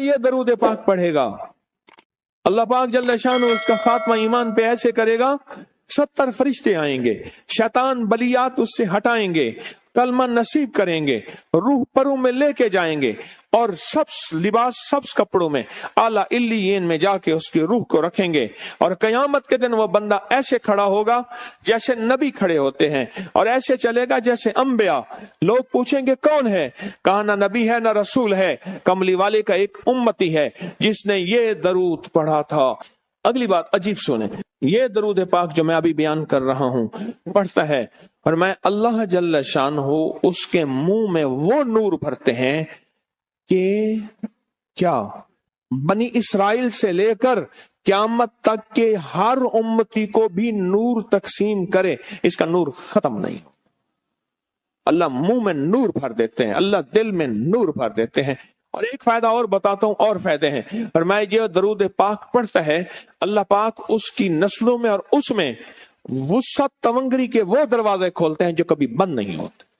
ये दरूद पाक पढ़ेगा, अल्लाह पाक जल्ल शान उसका खात्मा ईमान पे ऐसे करेगा, 70 फरिश्ते आएंगे, शैतान बलियात उससे हटाएंगे, कलमा नसीब करेंगे, रूह परों में लेके जाएंगे और सब्ज लिबास सब्ज कपड़ों में आला इल्लियीन में जाके उसकी रूह को रखेंगे। और कयामत के दिन वो बंदा ऐसे खड़ा होगा जैसे नबी खड़े होते हैं, और ऐसे चलेगा जैसे अंबिया। लोग पूछेंगे कौन है, कहा ना नबी है ना रसूल है, कमली वाले का एक उम्मती है जिसने ये दरूद पढ़ा था। अगली बात अजीब सुने, ये दरूद पाक जो मैं अभी बयान कर रहा हूं पढ़ता है और मैं अल्लाह जल्ल शान हो उसके मुंह में वो नूर भरते हैं कि क्या बनी इसराइल से लेकर क़यामत तक के हर उम्मती को भी नूर तकसीम करे, इसका नूर खत्म नहीं। अल्लाह मुंह में नूर भर देते हैं, अल्लाह दिल में नूर भर देते हैं। और एक फायदा और बताता हूं, और फायदे हैं। और मैं ये दरूद पाक पढ़ता है, अल्लाह पाक उसकी नस्लों में और उसमें वुसअत तवंगरी के वो दरवाजे खोलते हैं जो कभी बंद नहीं होते,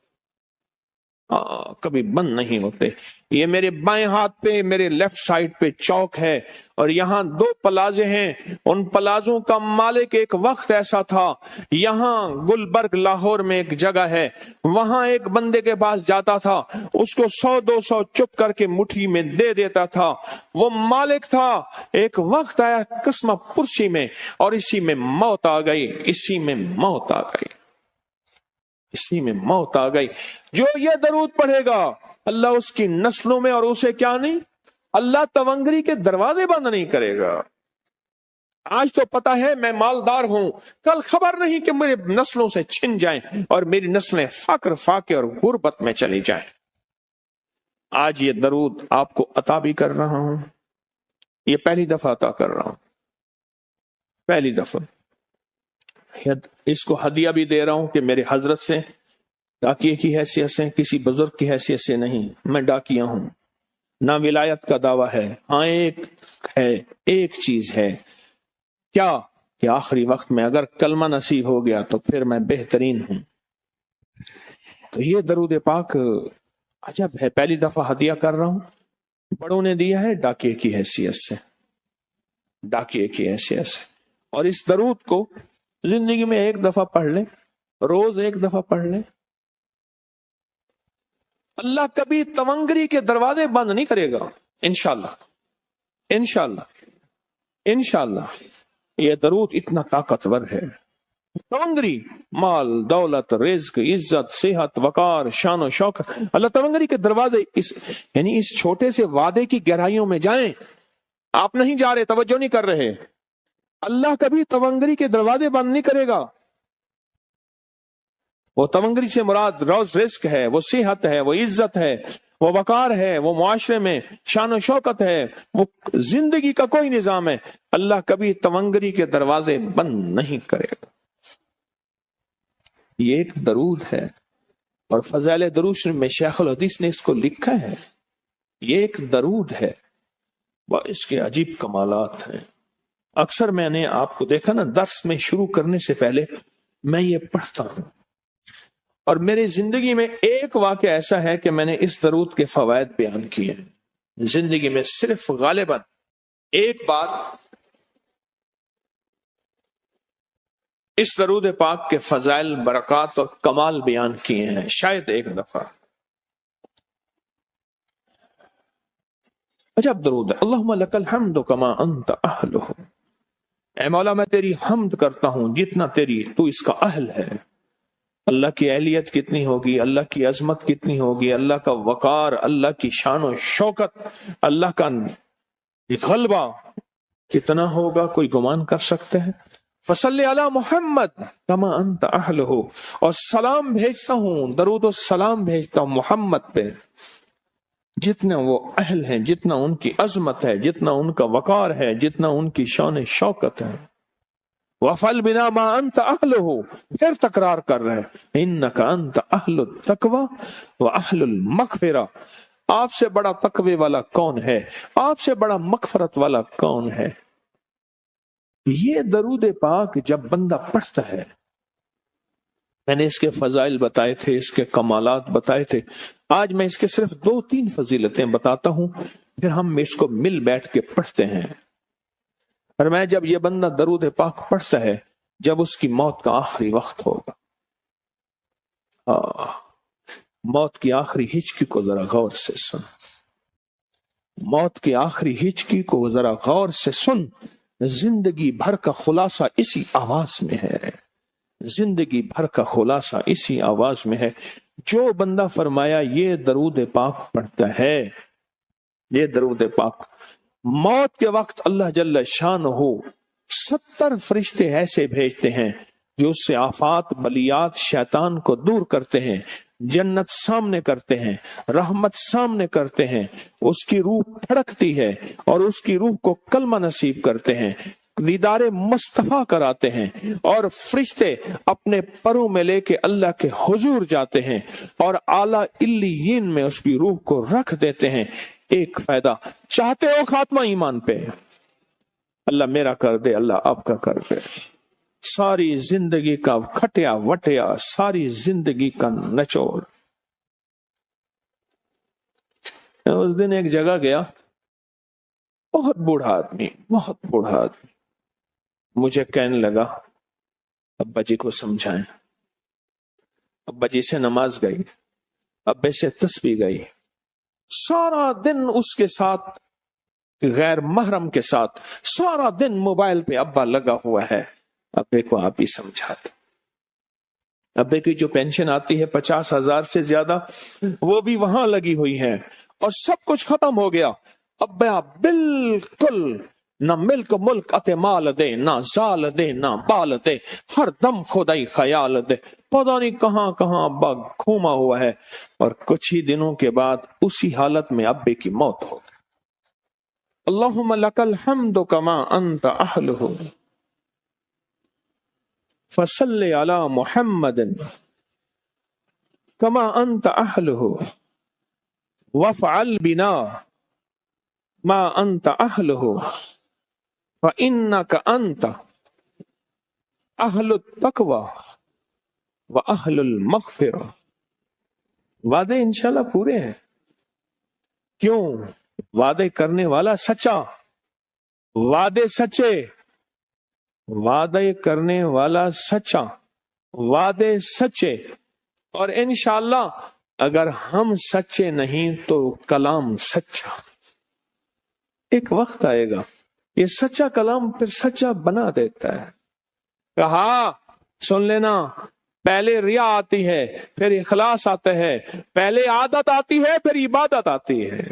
कभी बंद नहीं होते। ये मेरे बाएं हाथ पे, मेरे लेफ्ट साइड पे चौक है और यहाँ 2 प्लाजे हैं। उन प्लाजों का मालिक एक वक्त ऐसा था, यहाँ गुलबर्ग लाहौर में एक जगह है, वहां एक बंदे के पास जाता था, उसको 100-200 चुप करके मुट्ठी में दे देता था। वो मालिक था। एक वक्त आया कस्मा पुरसी में और इसी में मौत आ गई, इसी में मौत आ गई, इसी में मौत आ गई। जो ये दरूद पढ़ेगा अल्लाह उसकी नस्लों में और उसे क्या नहीं, अल्लाह तवंगरी के दरवाजे बंद नहीं करेगा। आज तो पता है मैं मालदार हूं, कल खबर नहीं कि मेरे नस्लों से छिन जाएं और मेरी नस्लें फक्र फाके और गुर्बत में चली जाएं। आज ये दरूद आपको अता भी कर रहा हूं, ये पहली दफा अता कर रहा हूं, पहली दफा। इसको हदिया भी दे रहा हूं कि मेरे हजरत से, डाकिये की हैसियत से, किसी बुजुर्ग की हैसियत से नहीं, मैं डाकिया हूं, ना विलायत का दावा है। हाँ एक है, एक चीज है, क्या कि आखिरी वक्त में अगर कलमा नसीब हो गया तो फिर मैं बेहतरीन हूं। तो ये दरूद पाक अजब है, पहली दफा हदिया कर रहा हूं, बड़ों ने दिया है डाकिये की हैसियत से, डाकिये की हैसियत से। और इस दरूद को जिंदगी में एक दफा पढ़ ले, रोज एक दफा पढ़ ले, अल्लाह कभी तवंगरी के दरवाजे बंद नहीं करेगा। इंशाअल्लाह, इंशाअल्लाह, इंशाअल्लाह। ये दरूद इतना ताकतवर है। तवंगरी, माल, दौलत, रिज्क, इज्जत, सेहत, वकार, शान और शौकत, अल्लाह तवंगरी के दरवाजे यानी इस छोटे से वादे की गहराइयों में जाएं। आप नहीं जा रहे, तवज्जो नहीं कर रहे। अल्लाह कभी तवंगरी के दरवाजे बंद नहीं करेगा। वो तवंगरी से मुराद रोज रिस्क है, वो सेहत है, वो इज्जत है, वो वकार है, वो मुआशरे में शान और शौकत है, वो जिंदगी का कोई निजाम है। अल्लाह कभी तवंगरी के दरवाजे बंद नहीं करेगा। ये एक दरूद है और फज़ाइल दरूद शरीफ में शेखुल हदीस ने इसको लिखा है। ये एक दरूद है, इसके अजीब कमालात हैं। अक्सर मैंने आपको देखा ना, दर्स में शुरू करने से पहले मैं ये पढ़ता हूं और मेरी जिंदगी में एक वाक़या ऐसा है कि मैंने इस दरूद के फवायद बयान किए हैं। जिंदगी में सिर्फ गालिबन एक बार इस दरूद पाक के फजाइल, बरकत और कमाल बयान किए हैं, शायद एक दफा। अजब दरूद है। अल्लाहुम्मा लकल हम्दु कमा अंत अहलुहु, ऐ मौला मैं तेरी हम्द करता हूं जितना तू इसका अहल है। अल्लाह की अहलियत कितनी होगी, अल्लाह की अजमत कितनी होगी, अल्लाह का वकार, अल्लाह की शान और शौकत, अल्लाह का गलबा कितना होगा, कोई गुमान कर सकते हैं। फसल्ले अला मोहम्मद कमा अंत अहलुहु, और सलाम भेजता हूं, दरूद और सलाम भेजता हूं मोहम्मद पे जितने वो अहल हैं, जितना उनकी अजमत है, जितना उनका वकार है, जितना उनकी शान शौकत है। वफल बिना मा अंत अहलुहु, फिर तकरार कर रहे हैं, इन्नका अंत अहलुत तकवा व अहलुल मगफिरा, आपसे बड़ा तकवे वाला कौन है, आपसे बड़ा मगफरत वाला कौन है। ये दरूद पाक जब बंदा पढ़ता है میں نے اس کے فضائل بتائے تھے، اس کے کمالات بتائے تھے، آج میں اس کے صرف 2-3 فضیلتیں بتاتا ہوں، پھر ہم اس کو مل بیٹھ کے پڑھتے ہیں۔ اور میں جب یہ بندہ درود پاک پڑھتا ہے جب اس کی موت کا آخری وقت ہوگا، موت کی آخری ہچکی کو ذرا غور سے سن، موت کی آخری ہچکی کو ذرا غور سے سن، زندگی بھر کا خلاصہ اسی آواز میں ہے، زندگی بھر کا خلاصہ اسی آواز میں ہے۔ جو بندہ فرمایا یہ درود پاک پڑھتا ہے، یہ درود پاک، موت کے وقت اللہ جل شانہ 70 فرشتے ایسے بھیجتے ہیں جو اس سے آفات بلیات شیطان کو دور کرتے ہیں، جنت سامنے کرتے ہیں، رحمت سامنے کرتے ہیں، اس کی روح پھڑکتی ہے اور اس کی روح کو کلمہ نصیب کرتے ہیں، دیدار مصطفیٰ کراتے ہیں، اور فرشتے اپنے پروں میں لے کے اللہ کے حضور جاتے ہیں اور اعلیٰ علیین میں اس کی روح کو رکھ دیتے ہیں۔ ایک فائدہ چاہتے ہو خاتمہ ایمان پہ، اللہ میرا کر دے، اللہ آپ کا کر دے، ساری زندگی کا کھٹیا وٹیا، ساری زندگی کا نچوڑ۔ اس دن ایک جگہ گیا، بہت بوڑھا آدمی، بہت بوڑھا آدمی، مجھے کہنے لگا ابا جی کو سمجھائیں۔ ابا جی سے نماز گئی، ابے سے تسبیح گئی، سارا دن اس کے ساتھ غیر محرم کے ساتھ، سارا دن موبائل پہ ابا لگا ہوا ہے۔ ابے کو آپ ہی سمجھاتے، ابے کی جو پینشن آتی ہے 50,000 سے زیادہ، وہ بھی وہاں لگی ہوئی ہے، اور سب کچھ ختم ہو گیا۔ ابا بالکل نہ ملک ملک اتے مال دے، نہ زال دے، نہ بال دے، ہر دم خدائی خیال دے، پتہ نہیں کہاں کہاں ابا گھوما ہوا ہے۔ اور کچھ ہی دنوں کے بعد اسی حالت میں ابے کی موت ہو گئی۔ اللہم لک الحمد کما انت اہلہ فصل علی محمد کما انت اہلہ وافعل بنا ما انت اہلہ فإنک انت اہل التقوی واہل المغفرہ۔ وعدے انشاءاللہ پورے ہیں، کیوں؟ وعدے کرنے والا سچا، وعدے سچے، وعدے کرنے والا سچا، وعدے سچے، اور انشاءاللہ اگر ہم سچے نہیں تو کلام سچا۔ ایک وقت آئے گا یہ سچا کلام پھر سچا بنا دیتا ہے۔ کہا سن لینا، پہلے ریا آتی ہے، پھر اخلاص آتا ہے، پہلے عادت آتی ہے، پھر عبادت آتی ہے۔